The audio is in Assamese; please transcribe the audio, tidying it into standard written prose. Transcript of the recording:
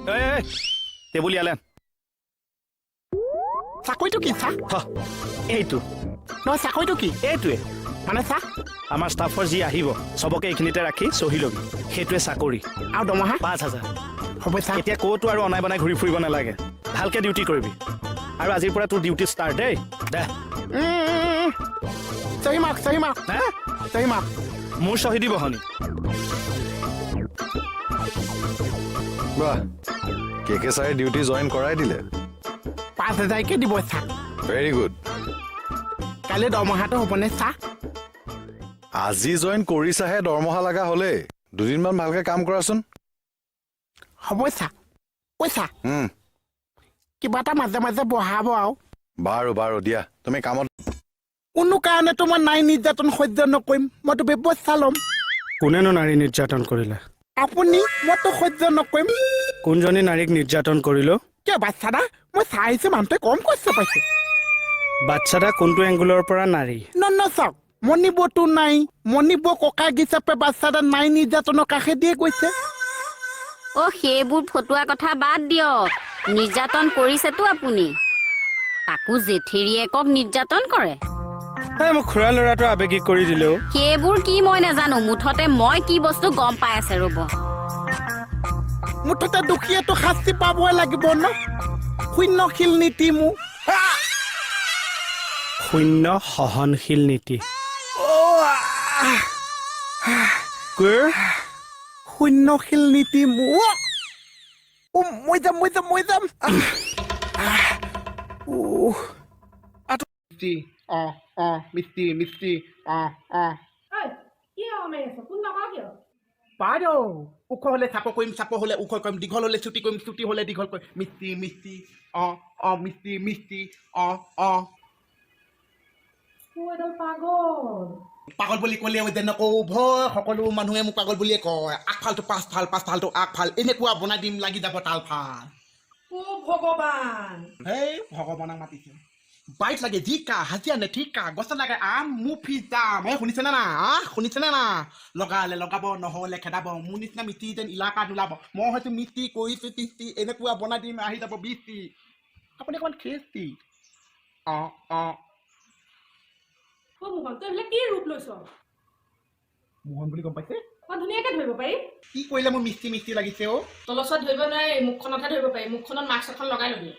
টেবুল ইয়ালে চাকৰিটো কি চা এইটো নহয় চাকৰিটো কি এইটোৱে মানে চা আমাৰ ষ্টাফৰ যি আহিব চবকে এইখিনিতে ৰাখি চহী ল'বি সেইটোৱে চাকৰি আৰু দৰমহা 5,000 হ'ব চা এতিয়া ক'তো আৰু অনাই বনাই ঘূৰি ফুৰিব নালাগে ভালকে ডিউটি কৰিবি আৰু আজিৰ পৰা তোৰ ডিউটি ষ্টাৰ্ট দেই দে চহী মাক চহী মাক মোৰ চহী দিব হনি বাহ কে ছাৰে ডিউটি জইন কৰাই দিলে 5,000কে দিব চা ভেৰি গুড কাইলৈ দৰমহাটো হ'বনে চা আজি জইন কৰিছাহে দৰমহা লগা হ'লে দুদিনমান ভালকে কাম কৰাচোন হ'ব চা পইচা হুম কিবা এটা মাজে মাজে বঢ়াব আৰু বাৰু দিয়া তুমি কামত কোনো কাৰণেতো মই নাৰী নিৰ্যাতন সহ্য নকৰিম মইতো ব্যৱস্থা ল'ম কোনেনো নাৰী নিৰ্যাতন কৰিলে আপুনি মইতো সহ্য নকৰিম কোনজনী নাৰীক নিৰ্যাতন কৰিলো কিয় বাচ্চা দা মই চাই আহিছো মানুহটোৱে কম কষ্ট পাইছে বাচ্চাটা কোনটো এংগুলৰ পৰা নাৰী ন চাওক মণিবতো নাই মণিব ককাক হিচাপে বাচ্চা দা নাৰী নিৰ্যাতনৰ কাষে দিয়ে গৈছে সেইবোৰ ফটোৱা কথা বাদ দিয়ক নিৰ্যাতন কৰিছেতো আপুনি তাকো জেঠেৰীয়েকক নিৰ্যাতন কৰে মোক খুৰা ল'ৰাটো আবেগিক কৰি দিলেও সেইবোৰ কি মই নাজানো মুঠতে মই কি বস্তু গম পাই আছে ৰ'ব মুঠতে দুখীয়াটো শাস্তি পাবই লাগিব ন শূন্যশীল নীতি মোৰ শূন্য সহনশীল নীতি শূন্যশীল নীতি মোৰ মই যাম মিষ্টি বাইদেউ ওখ হলে চাপ হলে ওখ কৰিম দীঘল হলে ছুটি কৰিম ছুটি হলে দীঘল কৰিম মিষ্টি মিষ্টি পাগল বুলি ক'লে যেনেকৈ ভয় সকলো মানুহে মোক পাগল বুলিয়ে কয় আগফালটো পাছফাল পাছফালটো আগফাল এনেকুৱা বনাই দিম লাগি যাব তালফাল ভগৱান হেই ভগৱানক মাতিছে বাইক লাগে জিকা হাজিয়া নে ঠিকা গছ লাগে আম মুফি যাম শুনিছেনে না লগালে লগাব নহ'লে খেদাব মোৰ নিচিনা মিস্ত্ৰী যেন ইলাকা নোলাব মই হয়তো মিস্ত্ৰী কৰিছো তিস্তি এনেকুৱা বনাই দিম আহি যাব বিস্তি আপুনি অকণমান খেস্তি মোহন বুলি গম পাইছে ধুনীয়াকে ধৰিব পাৰি কি কৰিলে মোৰ মিস্ত্ৰী লাগিছে তলচত ধৰিব নোৱাৰি মুখখনতহে ধৰিব পাৰি মুখখনত মাস্ক এখন লগাই ল'বি